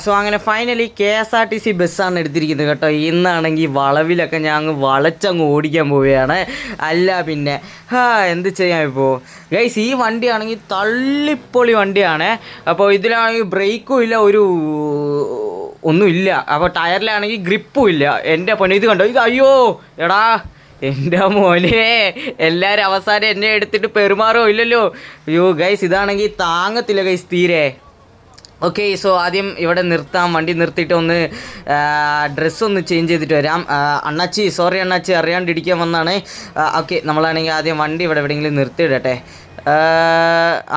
So അങ്ങനെ finally KSRTC ബസ്സാണ് എടുത്തിരിക്കുന്നത് കേട്ടോ. ഇന്നാണെങ്കിൽ വളവിലൊക്കെ ഞാൻ അങ്ങ് വളച്ചങ്ങ് ഓടിക്കാൻ പോവുകയാണ്. അല്ല പിന്നെ എന്ത് ചെയ്യാം ഇപ്പോൾ ഗൈസ്. ഈ വണ്ടിയാണെങ്കിൽ തള്ളിപ്പൊളി വണ്ടിയാണ്. അപ്പോൾ ഇതിലാണെങ്കിൽ ബ്രേക്കും ഇല്ല, ഒന്നുമില്ല. അപ്പോൾ ടയറിലാണെങ്കിൽ ഗ്രിപ്പും ഇല്ല. എൻ്റെ പൊന്നെ ഇത് കണ്ടോ, ഇത് അയ്യോ എടാ എൻ്റെ മോനെ, എല്ലാവരും അവസാനം എന്നെ എടുത്തിട്ട് പെരുമാറോ ഇല്ലല്ലോ. അയ്യോ ഗൈസ്, ഇതാണെങ്കിൽ താങ്ങത്തില്ല ഗൈസ് തീരെ. ഓക്കെ, സോ ആദ്യം ഇവിടെ നിർത്താം, വണ്ടി നിർത്തിയിട്ട് ഒന്ന് ഡ്രസ്സൊന്ന് ചേഞ്ച് ചെയ്തിട്ട് വരാം. അണ്ണാച്ചി സോറി അണ്ണാച്ചി, അറിയാണ്ടിരിക്കാൻ വന്നാണ്. ഓക്കെ, നമ്മളാണെങ്കിൽ ആദ്യം വണ്ടി ഇവിടെ എവിടെയെങ്കിലും നിർത്തിയിടട്ടെ.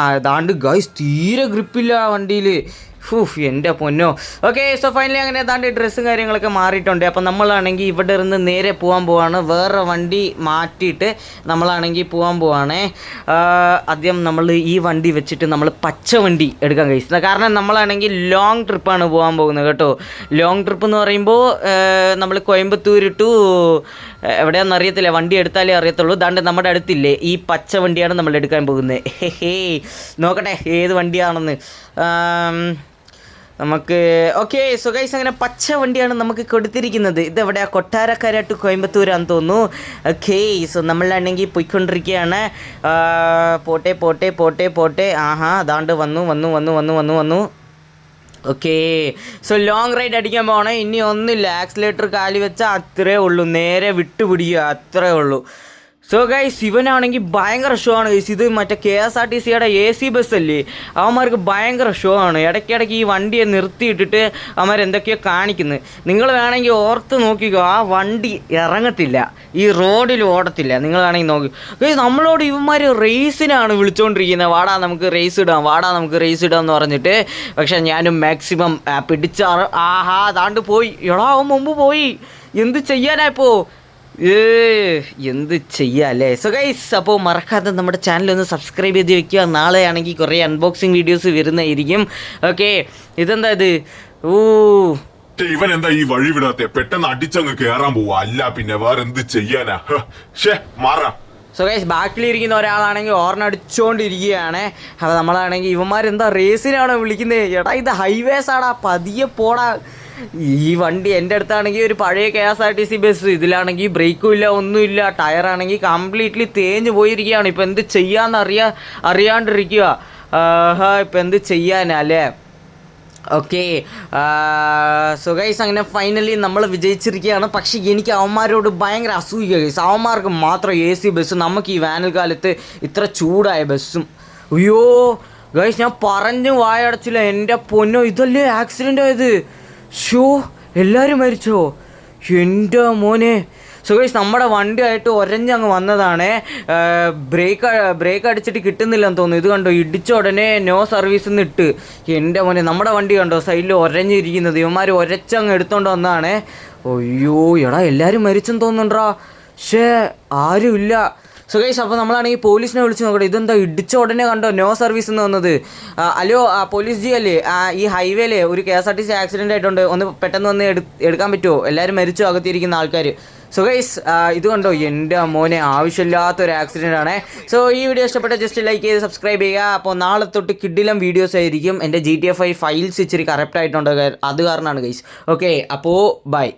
അതാണ്ട് ഗൈസ് തീരെ ഗ്രിപ്പില്ല വണ്ടിയിൽ. എൻ്റെ പൊന്നോ. ഓക്കെ, സോ ഫൈനലി അങ്ങനെ ഏതാണ്ട് ഡ്രസ്സും കാര്യങ്ങളൊക്കെ മാറിയിട്ടുണ്ട്. അപ്പം നമ്മളാണെങ്കിൽ ഇവിടെ ഇരുന്ന് നേരെ പോകാൻ പോവാണ്. വേറെ വണ്ടി മാറ്റിയിട്ട് നമ്മളാണെങ്കിൽ പോകാൻ പോവാണ്. ആദ്യം നമ്മൾ ഈ വണ്ടി വെച്ചിട്ട് നമ്മൾ പച്ച വണ്ടി എടുക്കാൻ കഴിയുന്നത്. കാരണം നമ്മളാണെങ്കിൽ ലോങ് ട്രിപ്പാണ് പോകാൻ പോകുന്നത് കേട്ടോ. ലോങ് ട്രിപ്പ് എന്ന് പറയുമ്പോൾ നമ്മൾ കോയമ്പത്തൂർ ടു എവിടെയാണെന്ന് അറിയത്തില്ല, വണ്ടി എടുത്താലേ അറിയത്തുള്ളൂ. ദാണ്ട് നമ്മുടെ അടുത്തില്ലേ ഈ പച്ച വണ്ടിയാണ് നമ്മൾ എടുക്കാൻ പോകുന്നത്. നോക്കട്ടെ ഏത് വണ്ടിയാണെന്ന് നമുക്ക്. ഓക്കെ, സോ ഗൈസ് അങ്ങനെ പച്ച വണ്ടിയാണ് നമുക്ക് കൊടുത്തിരിക്കുന്നത്. ഇതെവിടെയാ, കൊട്ടാരക്കര ടു കോയമ്പത്തൂരാന്ന് തോന്നുന്നു. ഓക്കെ, സോ നമ്മളാണെങ്കിൽ പോയിക്കൊണ്ടിരിക്കുകയാണ്. പോട്ടെ പോട്ടെ പോട്ടെ പോട്ടെ. അതാണ്ട് വന്നു. ഓക്കെ, സോ ലോങ് റൈഡ് അടിക്കാൻ പോകണേ. ഇനി ഒന്നുമില്ല, ആക്സിലേറ്റർ കാലി വെച്ചാൽ അത്രേ ഉള്ളൂ, നേരെ വിട്ടുപിടിക്കുക, അത്രേ ഉള്ളൂ. സോ ഗൈസ് ഇവനാണെങ്കിൽ ഭയങ്കര ഷോ ആണ് ഗൈസ്. ഇത് മറ്റേ KSRTCയുടെ AC ബസ്സല്ലേ, അവന്മാർക്ക് ഭയങ്കര ഷോ ആണ്. ഇടയ്ക്കിടയ്ക്ക് ഈ വണ്ടിയെ നിർത്തിയിട്ടിട്ട് അവന്മാർ എന്തൊക്കെയോ കാണിക്കുന്നത്. നിങ്ങൾ വേണമെങ്കിൽ ഓർത്ത് നോക്കിക്കോ, ആ വണ്ടി ഇറങ്ങത്തില്ല, ഈ റോഡിൽ ഓടത്തില്ല. നിങ്ങൾ വേണമെങ്കിൽ നോക്കി ഗൈസ്. നമ്മളോട് ഇവന്മാർ റേസിനാണ് വിളിച്ചുകൊണ്ടിരിക്കുന്നത്. വാടാ നമുക്ക് റേസ് ഇടാം എന്ന് പറഞ്ഞിട്ട്. പക്ഷെ ഞാനും മാക്സിമം പിടിച്ചാറ്. താണ്ട് പോയി. എടാ അവൻ മുമ്പ് പോയി. എന്ത് ചെയ്യാനാ ഇപ്പോൾ? എന്ത് ചെയ്യാല്ലേ. സോ ഗൈസ്, അപ്പോൾ മറക്കാതെ നമ്മുടെ ചാനലൊന്ന് സബ്സ്ക്രൈബ് ചെയ്ത് വെക്കുക. നാളെ ആണെങ്കിൽ കുറേ അൺബോക്സിങ് വീഡിയോസ് വരുന്നതായിരിക്കും. ഓക്കെ, ഇതെന്താ ഇത്? ഇവൻ എന്താ ഈ വഴി വിടാത്തെ? പെട്ടെന്ന് അടിച്ചങ്ങ് കേറാൻ പോവാ. അല്ല പിന്നെ വേറെന്ത് ചെയ്യാനാ? മാറാം. സോ ഗൈസ്, ബാക്കിലിരിക്കുന്ന ഒരാളാണെങ്കിൽ ഹോർൺ അടിച്ചുകൊണ്ടിരിക്കുകയാണ്. അപ്പോൾ നമ്മളാണെങ്കിൽ ഇവന്മാരെന്താ റേസിനാണോ വിളിക്കുന്നത്? എടാ ഇത് ഹൈവേസ് ആടാ, പതിയെ പോടാ. ഈ വണ്ടി എൻ്റെ അടുത്താണെങ്കിൽ ഒരു പഴയ KSRTC ബസ്. ഇതിലാണെങ്കിൽ ബ്രേക്കും ഇല്ല, ഒന്നുമില്ല. ടയറാണെങ്കിൽ കംപ്ലീറ്റ്ലി തേഞ്ഞ് പോയിരിക്കുകയാണ്. ഇപ്പം എന്ത് ചെയ്യാന്ന് അറിയാണ്ടിരിക്കുക. ഇപ്പം എന്ത് ചെയ്യാനല്ലേ. ഓക്കെ, സോ ഗൈസ് അങ്ങനെ ഫൈനലി നമ്മൾ വിജയിച്ചിരിക്കുകയാണ്. പക്ഷേ എനിക്ക് അവന്മാരോട് ഭയങ്കര അസൂയ ഗൈസ്. അവന്മാർക്ക് മാത്രം AC ബസ്, നമുക്ക് ഈ വേനൽക്കാലത്ത് ഇത്ര ചൂടായ ബസ്സും. അയ്യോ ഗൈസ്, ഞാൻ പറഞ്ഞു വായടച്ചില്ല. എൻ്റെ പൊന്നോ, ഇതല്ലേ ആക്സിഡൻ്റ് ആയത്? എല്ലാവരും മരിച്ചോ? എൻ്റെ മോനെ. സോ ഗൈസ് നമ്മുടെ വണ്ടിയായിട്ട് ഒരഞ്ഞങ്ങ് വന്നതാണ്. ബ്രേക്ക് അടിച്ചിട്ട് കിട്ടുന്നില്ലെന്ന് തോന്നുന്നു. ഇത് കണ്ടോ, ഇടിച്ച ഉടനെ നോ സർവീസ് ഇട്ട്. എൻ്റെ മോനെ, നമ്മുടെ വണ്ടി കണ്ടോ സൈഡിൽ ഒരഞ്ഞിരിക്കുന്നത്. ഇവന്മാർ ഒരച്ചങ്ങ് എടുത്തോണ്ട് വന്നതാണ്. അയ്യോ എടാ, എല്ലാവരും മരിച്ചെന്ന് തോന്നുന്നുണ്ടാ. ആരുമില്ല. സോ ഗൈസ്, അപ്പോൾ നമ്മളാണെങ്കിൽ പോലീസിനെ വിളിച്ച് നോക്കട്ടെ. ഇതെന്താ ഇടിച്ച ഉടനെ കണ്ടോ നോ സർവീസ് എന്ന് വന്നത്? ഹലോ പോലീസ് ജി അല്ലേ? ഈ ഹൈവേയിൽ ഒരു KSRTC ആക്സിഡൻ്റ് ആയിട്ടുണ്ട്, ഒന്ന് പെട്ടെന്ന് വന്ന് എടുക്കാൻ പറ്റുമോ? എല്ലാവരും മരിച്ചു അകത്തിരിക്കുന്ന ആൾക്കാർ. സോ ഗൈസ് ഇത് കണ്ടോ, എൻ്റെ മോനെ, ആവശ്യമില്ലാത്തൊരു ആക്സിഡൻ്റ് ആണ്. സോ ഈ വീഡിയോ ഇഷ്ടപ്പെട്ട ജസ്റ്റ് ലൈക്ക് ചെയ്ത് സബ്സ്ക്രൈബ് ചെയ്യുക. അപ്പോൾ നാളെ തൊട്ട് കിഡിലും വീഡിയോസ് ആയിരിക്കും. എൻ്റെ GTA 5 ഫയൽസ് ഇച്ചിരി കറക്റ്റ് ആയിട്ടുണ്ട്, അത് കാരണമാണ് ഗൈസ്. ഓക്കെ, അപ്പോൾ ബൈ.